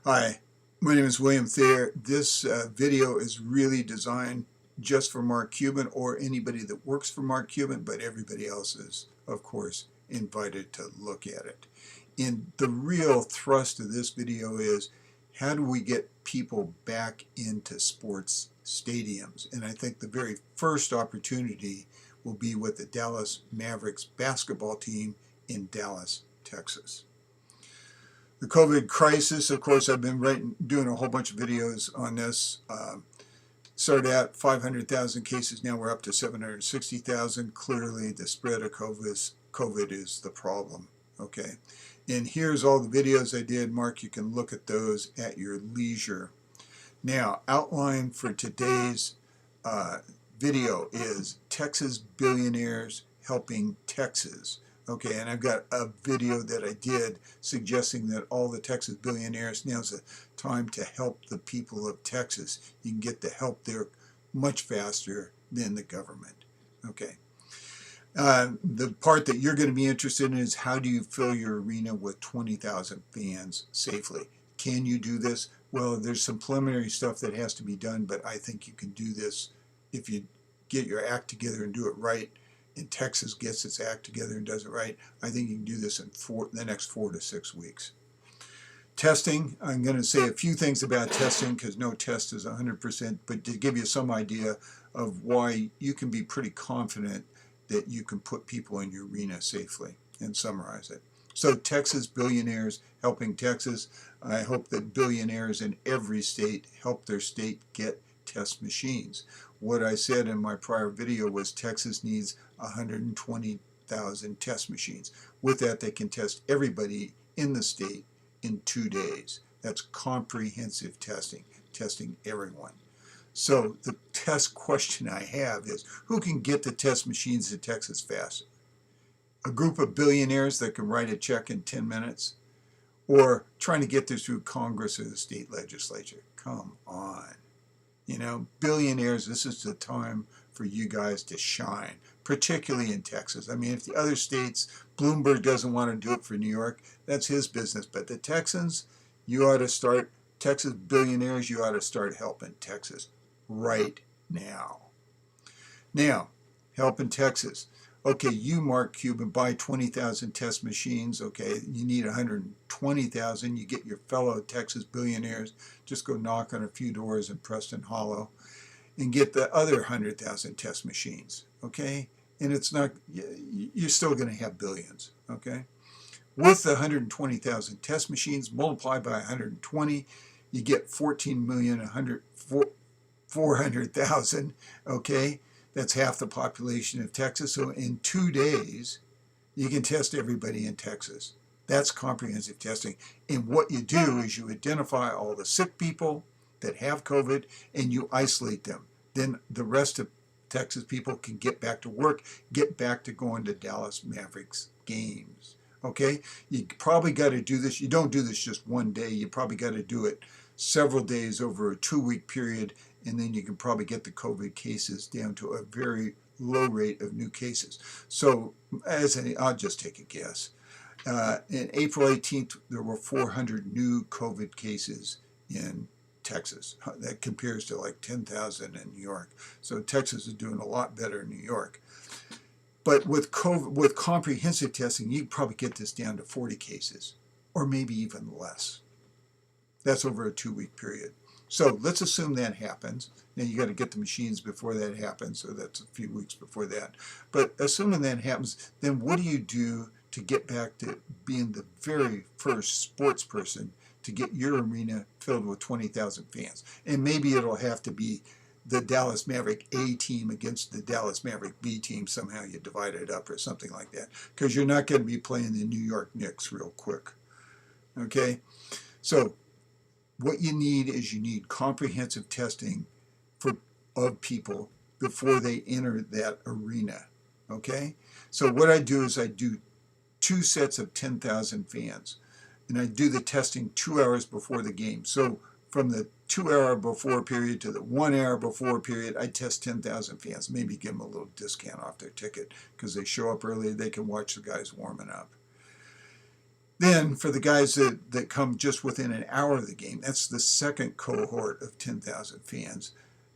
Hi, my name is William Thayer. This video is really designed just for Mark Cuban or anybody that works for Mark Cuban, but everybody else is, of course, invited to look at it. And the real thrust of this video is how do we get people back into sports stadiums? And I think the very first opportunity will be with the Dallas Mavericks basketball team in Dallas, Texas. The COVID crisis, of course, I've been doing a whole bunch of videos on this. Started at 500,000 cases, now we're up to 760,000. Clearly, the spread of COVID is the problem. Okay, and here's all the videos I did. Mark, you can look at those at your leisure. Now, outline for today's video is Texas billionaires helping Texas. Okay, and I've got a video that I did suggesting that all the Texas billionaires, now's the time to help the people of Texas. You can get the help there much faster than the government. Okay. The part that you're going to be interested in is how do you fill your arena with 20,000 fans safely? Can you do this? Well, there's some preliminary stuff that has to be done, but I think you can do this if you get your act together and do it right. And Texas gets its act together and does it right. I think you can do this in the next 4 to 6 weeks. Testing, I'm going to say a few things about testing because no test is 100%, but to give you some idea of why you can be pretty confident that you can put people in your arena safely and summarize it. So Texas billionaires helping Texas. I hope that billionaires in every state help their state get test machines. What I said in my prior video was Texas needs 120,000 test machines. With that, they can test everybody in the state in 2 days. That's comprehensive testing, testing everyone. So the test question I have is, who can get the test machines to Texas faster? A group of billionaires that can write a check in 10 minutes? Or trying to get this through Congress or the state legislature? Come on. You know, billionaires, this is the time for you guys to shine, particularly in Texas. I mean, if the other states, Bloomberg doesn't want to do it for New York, that's his business. But the Texans, you ought to start, Texas billionaires, you ought to start helping Texas right now. Now, helping Texas. Okay, you, Mark Cuban, buy 20,000 test machines. Okay, you need 120,000. You get your fellow Texas billionaires. Just go knock on a few doors in Preston Hollow and get the other 100,000 test machines. Okay, and it's not, you're still going to have billions. Okay, with the 120,000 test machines, multiply by 120, you get 14,400,000. Okay. That's half the population of Texas. So in 2 days, you can test everybody in Texas. That's comprehensive testing. And what you do is you identify all the sick people that have COVID and you isolate them. Then the rest of Texas people can get back to work, get back to going to Dallas Mavericks games. Okay? You probably got to do this. You don't do this just one day. You probably got to do it several days over a 2-week period, and then you can probably get the COVID cases down to a very low rate of new cases. So I'll just take a guess. In April 18th, there were 400 new COVID cases in Texas. That compares to like 10,000 in New York. So Texas is doing a lot better in New York. But with comprehensive testing, you can probably get this down to 40 cases, or maybe even less. That's over a 2-week period. So let's assume that happens. Now you got to get the machines before that happens, so that's a few weeks before that. But assuming that happens, then what do you do to get back to being the very first sports person to get your arena filled with 20,000 fans? And maybe it'll have to be the Dallas Maverick A team against the Dallas Maverick B team. Somehow you divide it up or something like that, because you're not going to be playing the New York Knicks real quick. Okay? So what you need is you need comprehensive testing of people before they enter that arena. Okay? So what I do is I do 2 sets of 10,000 fans, and I do the testing 2 hours before the game. So from the 2-hour before period to the 1-hour before period, I test 10,000 fans. Maybe give them a little discount off their ticket because they show up early. They can watch the guys warming up. Then for the guys that come just within an hour of the game, that's the second cohort of 10,000 fans.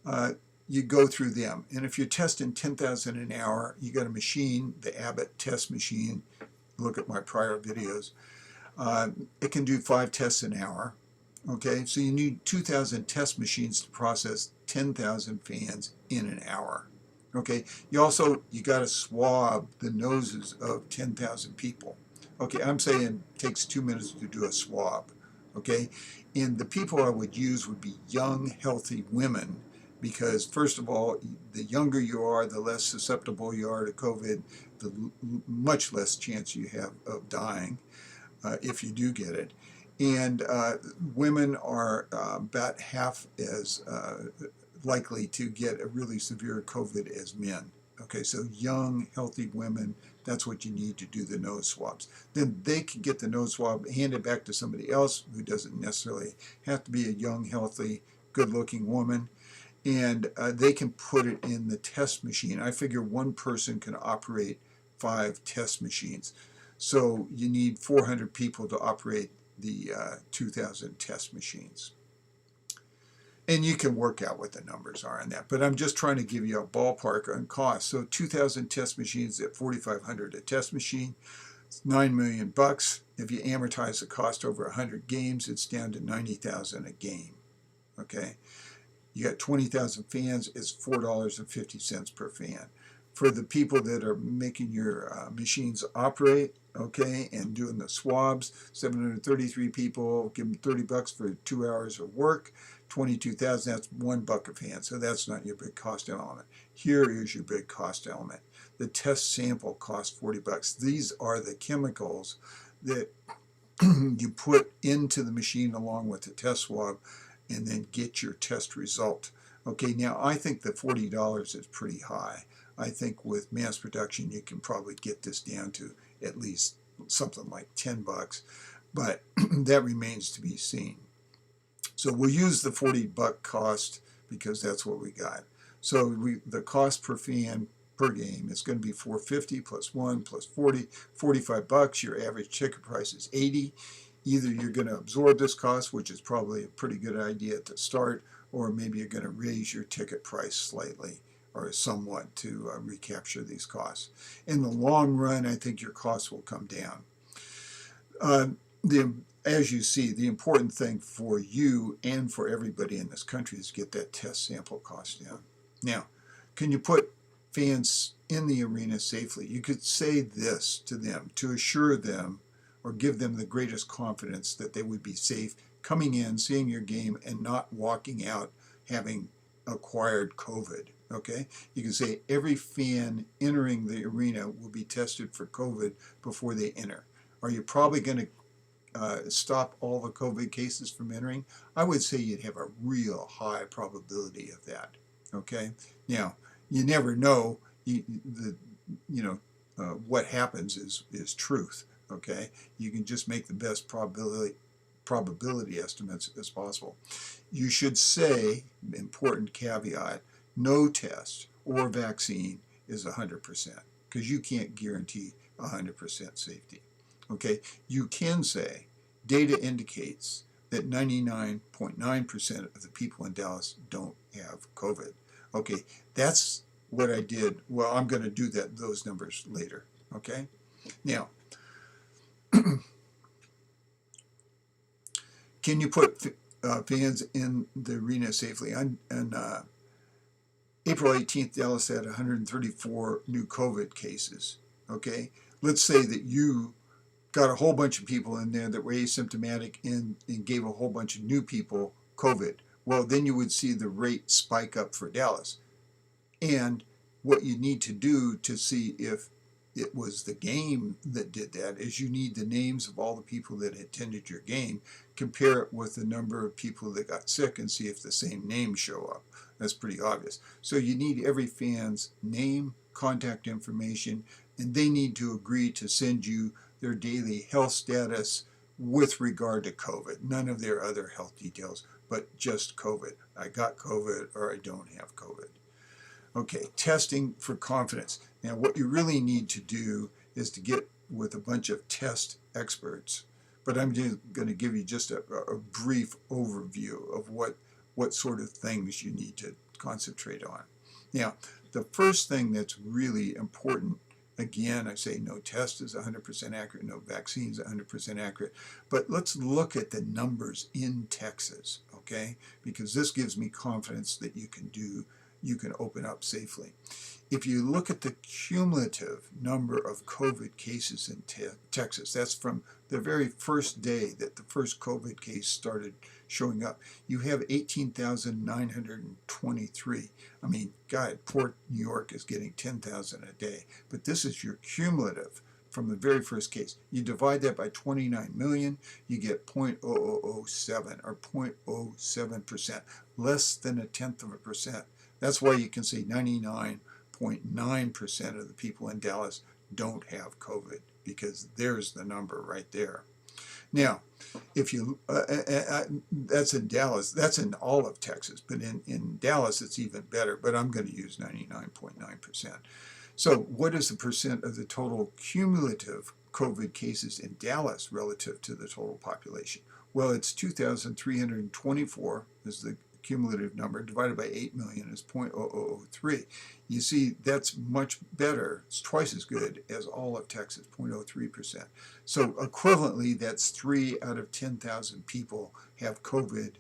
Uh, you go through them. And if you're testing 10,000 an hour, you got a machine, the Abbott test machine. Look at my prior videos. It can do 5 tests an hour. Okay, so you need 2,000 test machines to process 10,000 fans in an hour. Okay, you got to swab the noses of 10,000 people. Okay, I'm saying it takes 2 minutes to do a swab. Okay, and the people I would use would be young, healthy women, because first of all, the younger you are, the less susceptible you are to COVID, the much less chance you have of dying if you do get it. And women are about half as likely to get a really severe COVID as men. Okay, so young, healthy women, that's what you need to do the nose swabs. Then they can get the nose swab handed back to somebody else who doesn't necessarily have to be a young, healthy, good-looking woman, and they can put it in the test machine. I figure one person can operate 5 test machines. So you need 400 people to operate the 2,000 test machines. And you can work out what the numbers are on that. But I'm just trying to give you a ballpark on cost. So 2,000 test machines at $4,500 a test machine. It's $9 million. If you amortize the cost over 100 games, it's down to $90,000 a game. Okay. You got 20,000 fans, it's $4.50 per fan. For the people that are making your machines operate, okay, and doing the swabs, 733 people, give them $30 for 2 hours of work, 22,000, that's $1 a fan, so that's not your big cost element. Here is your big cost element. The test sample costs $40. These are the chemicals that you put into the machine along with the test swab and then get your test result. Okay, now I think the $40 is pretty high. I think with mass production you can probably get this down to at least something like $10, but that remains to be seen. So we'll use the $40 cost because that's what we got. So the cost per fan per game is going to be $450 plus 1 plus 40, $45. Your average ticket price is $80. Either you're going to absorb this cost, which is probably a pretty good idea at the start, or maybe you're going to raise your ticket price slightly or somewhat to recapture these costs. In the long run, I think your costs will come down. As you see, the important thing for you and for everybody in this country is get that test sample cost down. Now, can you put fans in the arena safely? You could say this to them to assure them or give them the greatest confidence that they would be safe coming in, seeing your game, and not walking out having acquired COVID. Okay? You can say every fan entering the arena will be tested for COVID before they enter. Are you probably going to stop all the COVID cases from entering? I would say you'd have a real high probability of that. Okay? Now, you never know. What happens is truth. Okay, you can just make the best probability estimates as possible. You should say, important caveat, no test or vaccine is 100% because you can't guarantee 100% safety. Okay, you can say data indicates that 99.9% of the people in Dallas don't have COVID. Okay, that's what I did. Well, I'm going to do those numbers later. Okay, now. Can you put fans in the arena safely? On April 18th, Dallas had 134 new COVID cases. Okay, let's say that you got a whole bunch of people in there that were asymptomatic and gave a whole bunch of new people COVID. Well, then you would see the rate spike up for Dallas. And what you need to do to see if it was the game that did that is you need the names of all the people that attended your game, compare it with the number of people that got sick and see if the same names show up. That's pretty obvious. So you need every fan's name, contact information, and they need to agree to send you their daily health status with regard to COVID. None of their other health details, but just COVID. I got COVID or I don't have COVID. Okay, testing for confidence. Now, what you really need to do is to get with a bunch of test experts but I'm just going to give you just a brief overview of what sort of things you need to concentrate on. Now, the first thing that's really important, again, I say no test is 100% accurate, no vaccine is 100% accurate, but let's look at the numbers in Texas, okay? Because this gives me confidence that you can open up safely. If you look at the cumulative number of COVID cases in Texas, that's from the very first day that the first COVID case started showing up, you have 18,923. I mean, God, poor New York is getting 10,000 a day, but this is your cumulative from the very first case. You divide that by 29 million, you get 0.0007 or 0.07%, less than a tenth of a percent. That's why you can say 99.9% of the people in Dallas don't have COVID, because there's the number right there. Now, if you, that's in Dallas, that's in all of Texas, but in Dallas it's even better, but I'm going to use 99.9%. So what is the percent of the total cumulative COVID cases in Dallas relative to the total population? Well, it's 2,324 is the cumulative number, divided by 8 million is 0.0003. You see, that's much better. It's twice as good as all of Texas, 0.03%. So equivalently, that's 3 out of 10,000 people have COVID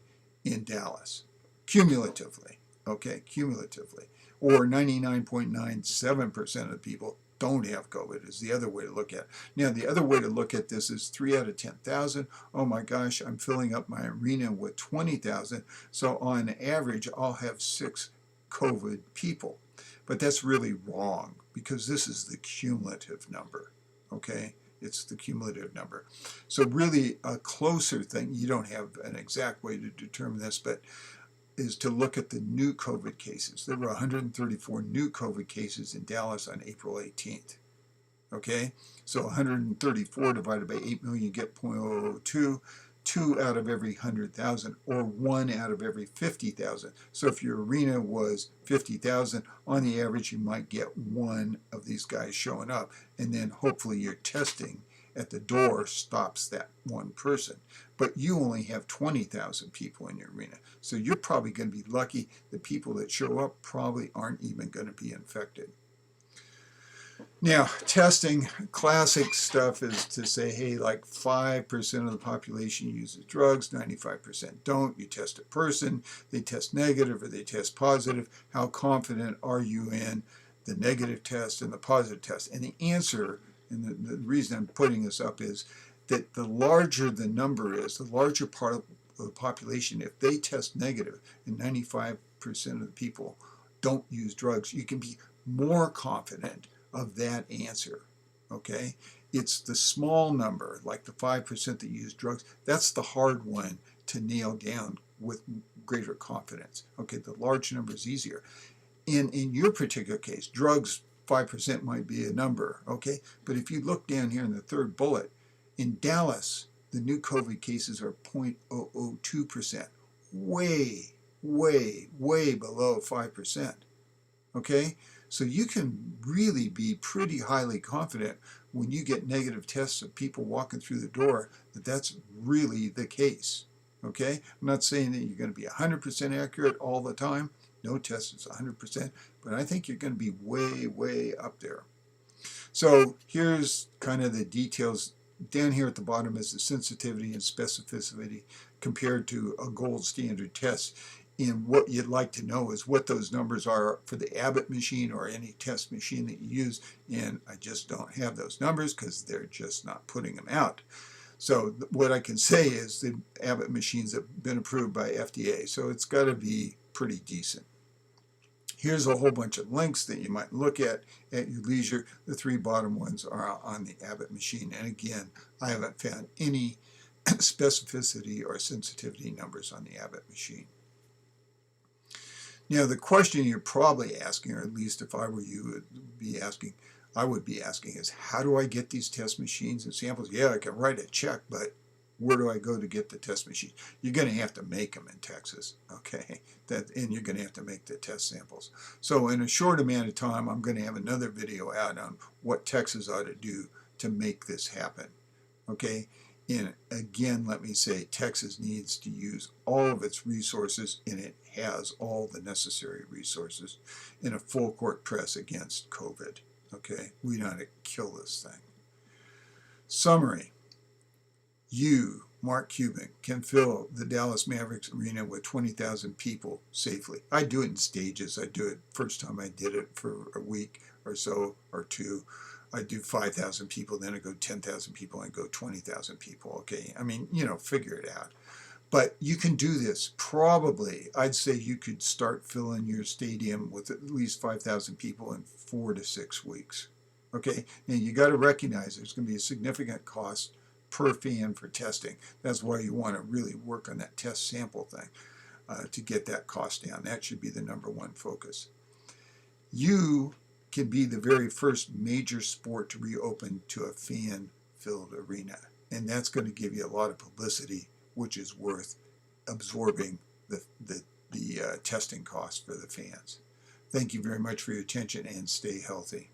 in Dallas, cumulatively, okay, cumulatively. Or 99.97% of the people don't have COVID is the other way to look at it. Now, the other way to look at this is 3 out of 10,000. Oh my gosh, I'm filling up my arena with 20,000. So on average, I'll have 6 COVID people. But that's really wrong, because this is the cumulative number, okay? It's the cumulative number. So really a closer thing, you don't have an exact way to determine this, but is to look at the new COVID cases. There were 134 new COVID cases in Dallas on April 18th. Okay, so 134 divided by 8 million, you get 0.002, 2 out of every 100,000, or 1 out of every 50,000. So if your arena was 50,000, on the average you might get 1 of these guys showing up, and then hopefully your testing at the door stops that 1 person. But you only have 20,000 people in your arena. So you're probably going to be lucky. The people that show up probably aren't even going to be infected. Now, testing, classic stuff is to say, hey, like 5% of the population uses drugs, 95% don't. You test a person, they test negative or they test positive. How confident are you in the negative test and the positive test? And the answer, and the reason I'm putting this up, is that the larger the number is, the larger part of the population, if they test negative and 95% of the people don't use drugs, you can be more confident of that answer, okay? It's the small number, like the 5% that use drugs, that's the hard one to nail down with greater confidence. Okay, the large number is easier. In your particular case, drugs, 5% might be a number, okay? But if you look down here in the third bullet, in Dallas, the new COVID cases are 0.002%, way, way, way below 5%, okay? So you can really be pretty highly confident when you get negative tests of people walking through the door that that's really the case, okay? I'm not saying that you're going to be 100% accurate all the time. No test is 100%, but I think you're going to be way, way up there. So here's kind of the details. Down here at the bottom is the sensitivity and specificity compared to a gold standard test. And what you'd like to know is what those numbers are for the Abbott machine or any test machine that you use. And I just don't have those numbers because they're just not putting them out. So what I can say is the Abbott machines have been approved by FDA, so it's got to be pretty decent. Here's a whole bunch of links that you might look at your leisure. The 3 bottom ones are on the Abbott machine. And again, I haven't found any specificity or sensitivity numbers on the Abbott machine. Now, the question you're probably asking, or at least if I were you, I would be asking is, how do I get these test machines and samples? Yeah, I can write a check, but where do I go to get the test machine? You're going to have to make them in Texas, okay? And you're going to have to make the test samples. So in a short amount of time, I'm going to have another video out on what Texas ought to do to make this happen, okay? And again, let me say, Texas needs to use all of its resources, and it has all the necessary resources in a full court press against COVID. Okay, we know how to kill this thing. Summary: you, Mark Cuban, can fill the Dallas Mavericks arena with 20,000 people safely. I do it in stages. I do it first time I did it for a week or so or two. I do 5,000 people, then I go 10,000 people, and go 20,000 people. Okay, I mean, figure it out. But you can do this. Probably, I'd say you could start filling your stadium with at least 5,000 people in 4 to 6 weeks. Okay, and you got to recognize there's going to be a significant cost per fan for testing. That's why you want to really work on that test sample thing to get that cost down. That should be the number one focus. You can be the very first major sport to reopen to a fan-filled arena, and that's going to give you a lot of publicity, which is worth absorbing the testing cost for the fans. Thank you very much for your attention, and stay healthy.